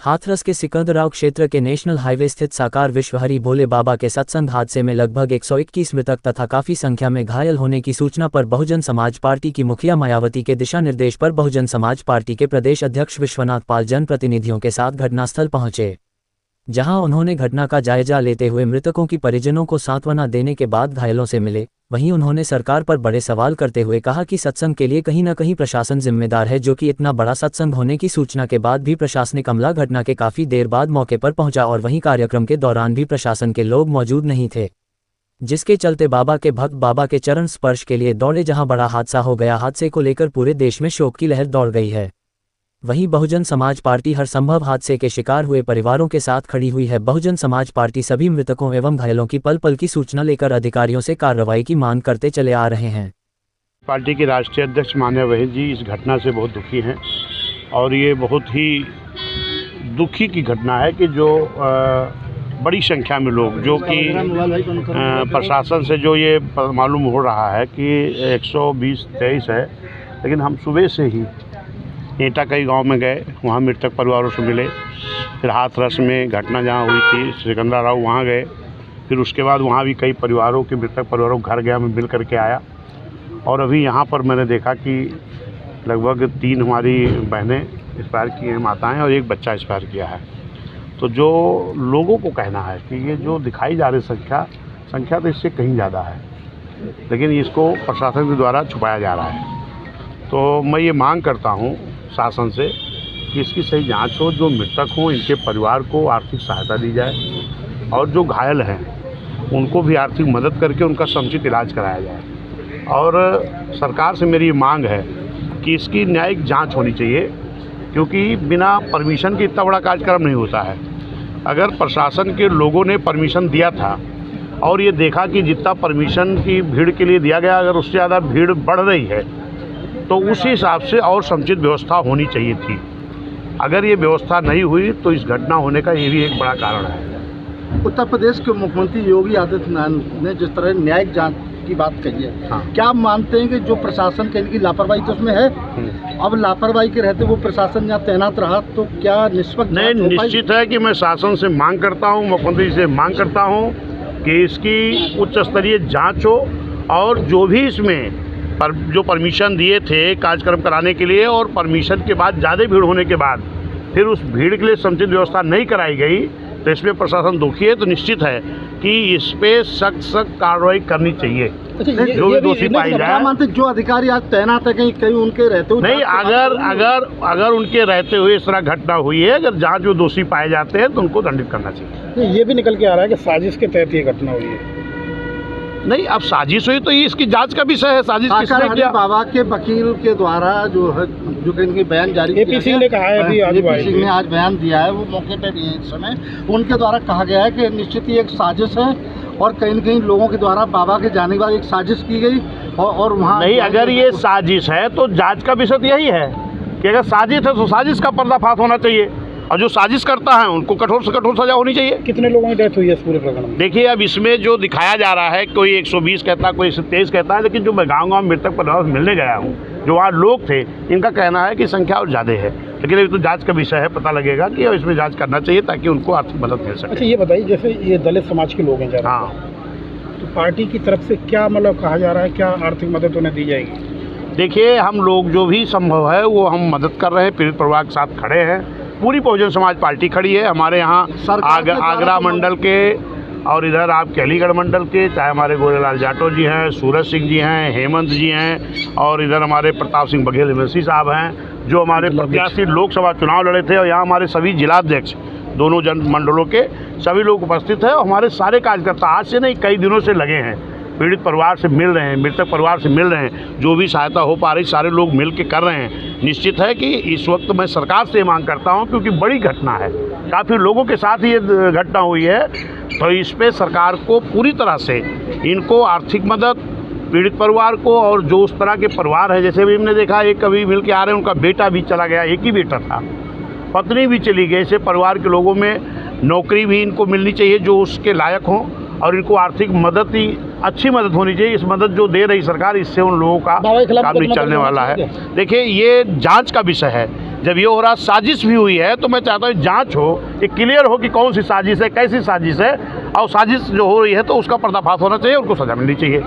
हाथरस के सिकंदराव क्षेत्र के नेशनल हाईवे स्थित साकार विश्व हरि भोले बाबा के सत्संग हादसे में लगभग 121 मृतक तथा काफी संख्या में घायल होने की सूचना पर बहुजन समाज पार्टी की मुखिया मायावती के दिशा निर्देश पर बहुजन समाज पार्टी के प्रदेश अध्यक्ष विश्वनाथ पाल जनप्रतिनिधियों के साथ घटनास्थल पहुंचे, जहां उन्होंने घटना का जायजा लेते हुए मृतकों की परिजनों को सांत्वना देने के बाद घायलों से मिले। वहीं उन्होंने सरकार पर बड़े सवाल करते हुए कहा कि सत्संग के लिए कहीं न कहीं प्रशासन जिम्मेदार है, जो कि इतना बड़ा सत्संग होने की सूचना के बाद भी प्रशासनिक अमला घटना के काफी देर बाद मौके पर पहुंचा और वहीं कार्यक्रम के दौरान भी प्रशासन के लोग मौजूद नहीं थे, जिसके चलते बाबा के भक्त बाबा के चरण स्पर्श के लिए दौड़े, जहां बड़ा हादसा हो गया। हादसे को लेकर पूरे देश में शोक की लहर दौड़ गई है। वहीं बहुजन समाज पार्टी हर संभव हादसे के शिकार हुए परिवारों के साथ खड़ी हुई है। बहुजन समाज पार्टी सभी मृतकों एवं घायलों की पल पल की सूचना लेकर अधिकारियों से कार्रवाई की मांग करते चले आ रहे हैं। पार्टी के राष्ट्रीय अध्यक्ष माननीय वहीद जी इस घटना से बहुत दुखी हैं और ये बहुत ही दुखी की घटना है कि जो बड़ी संख्या में लोग जो कि प्रशासन से जो ये मालूम हो रहा है कि 120-23 है, लेकिन हम सुबह से ही ईटा कई गांव में गए, वहाँ मृतक परिवारों से मिले। फिर हाथरस में घटना जहाँ हुई थी सिकंदराव वहाँ गए। फिर उसके बाद वहाँ भी कई परिवारों के मृतक परिवारों घर गया, मैं मिल करके आया। और अभी यहाँ पर मैंने देखा कि लगभग 3 हमारी बहनें एक्सपायर की हैं, माताएं, और 1 बच्चा एक्सपायर किया है। तो जो लोगों को कहना है कि ये जो दिखाई जा रही संख्या तो इससे कहीं ज़्यादा है, लेकिन इसको प्रशासन के द्वारा छुपाया जा रहा है। तो मैं ये मांग करता हूँ शासन से कि इसकी सही जांच हो, जो मृतक हों इनके परिवार को आर्थिक सहायता दी जाए और जो घायल हैं उनको भी आर्थिक मदद करके उनका समुचित इलाज कराया जाए। और सरकार से मेरी मांग है कि इसकी न्यायिक जांच होनी चाहिए, क्योंकि बिना परमिशन के इतना बड़ा कार्यक्रम नहीं होता है। अगर प्रशासन के लोगों ने परमिशन दिया था और ये देखा कि जितना परमिशन की भीड़ के लिए दिया गया, अगर उससे ज़्यादा भीड़ बढ़ रही है तो उस हिसाब से और समुचित व्यवस्था होनी चाहिए थी। अगर ये व्यवस्था नहीं हुई तो इस घटना होने का ये भी एक बड़ा कारण है। उत्तर प्रदेश के मुख्यमंत्री योगी आदित्यनाथ ने जिस तरह न्यायिक जांच की बात कही है, हाँ। क्या आप मानते हैं कि जो प्रशासन की इनकी लापरवाही तो उसमें है? अब लापरवाही के रहते वो प्रशासन यहाँ तैनात रहा तो क्या निष्पक्ष नहीं, निश्चित है कि मैं शासन से मांग करता हूँ, मुख्यमंत्री से मांग करता हूँ कि इसकी उच्च स्तरीय जाँच हो और जो भी इसमें जो परमिशन दिए थे कार्यक्रम कराने के लिए और परमिशन के बाद ज़्यादा भीड़ होने के बाद फिर उस भीड़ के लिए समुचित व्यवस्था नहीं कराई गई तो इसमें प्रशासन दुखी है। तो निश्चित है कि इस पे सख्त कार्रवाई करनी चाहिए। जो भी दोषी पाई जाए। मानते जो अधिकारी आज तैनात है कहीं उनके रहते हुए नहीं, अगर उनके रहते हुए इस तरह घटना हुई है, अगर जहाँ जो दोषी पाए जाते हैं तो उनको दंडित करना चाहिए। ये भी निकल के आ रहा है कि साजिश के तहत ये घटना हुई है। नहीं, अब साजिश हुई तो ये इसकी जांच का विषय है। साजिश किसने किया? बाबा के वकील के द्वारा जो है जो इनके बयान जारी एपी सिंह ने कहा है, अभी आज बयान दिया है, वो मौके पे भी है इस समय। उनके द्वारा कहा गया है कि निश्चित ही एक साजिश है और कहीं न कहीं लोगों के द्वारा बाबा के जाने के बाद एक साजिश की गई और वहाँ नहीं, अगर ये साजिश है तो जाँच का विषय तो यही है कि अगर साजिश है तो साजिश का पर्दाफाश होना चाहिए और जो साजिश करता है उनको कठोर से कठोर सजा होनी चाहिए। कितने लोगों की डेथ हुई है इस पूरे प्रकरण में? देखिए, अब इसमें जो दिखाया जा रहा है, कोई 120 कहता है, कोई 123 कहता है, लेकिन जो मैं गाँव मृतक परिवार से मिलने गया हूँ, जो वहाँ लोग थे, इनका कहना है कि संख्या और ज़्यादा है। लेकिन अभी तो जांच का विषय है, पता लगेगा कि इसमें जांच करना चाहिए ताकि उनको आर्थिक मदद मिल सके। अच्छा, ये बताइए, जैसे ये दलित समाज के लोग हैं ज़्यादा, हाँ, तो पार्टी की तरफ से क्या मतलब कहा जा रहा है, क्या आर्थिक मदद उन्हें दी जाएगी? देखिए, हम लोग जो भी संभव है वो हम मदद कर रहे हैं, पीड़ित परिवार के साथ खड़े हैं। पूरी बहुजन समाज पार्टी खड़ी है। हमारे यहाँ आगरा मंडल के और इधर आपके अलीगढ़ मंडल के, चाहे हमारे गोरेलाल जाटव जी हैं, सूरज सिंह जी हैं, हेमंत जी हैं, और इधर हमारे प्रताप सिंह बघेल एमएलसी साहब हैं, जो हमारे प्रत्याशी लोकसभा चुनाव लड़े थे। और यहाँ हमारे सभी जिलाध्यक्ष दोनों मंडलों के सभी लोग उपस्थित हैं। और हमारे सारे कार्यकर्ता आज से नहीं, कई दिनों से लगे हैं, पीड़ित परिवार से मिल रहे हैं, मृतक परिवार से मिल रहे हैं। जो भी सहायता हो पा रही सारे लोग मिल के कर रहे हैं। निश्चित है कि इस वक्त मैं सरकार से मांग करता हूं, क्योंकि बड़ी घटना है, काफ़ी लोगों के साथ ये घटना हुई है, तो इस पे सरकार को पूरी तरह से इनको आर्थिक मदद, पीड़ित परिवार को, और जो उस तरह के परिवार है, जैसे भी हमने देखा एक कभी मिल के आ रहे हैं, उनका बेटा भी चला गया, एक ही बेटा था, पत्नी भी चली गई। ऐसे परिवार के लोगों में नौकरी भी इनको मिलनी चाहिए जो उसके लायक हों, और इनको आर्थिक मदद ही अच्छी मदद होनी चाहिए। इस मदद जो दे रही सरकार, इससे उन लोगों का काम नहीं चलने वाला है। देखिए, ये जांच का विषय है जब ये हो रहा साजिश भी हुई है, तो मैं चाहता हूँ जांच हो, ये क्लियर हो कि कौन सी साजिश है, कैसी साजिश है, और साजिश जो हो रही है तो उसका पर्दाफाश होना चाहिए, उनको सजा मिलनी चाहिए।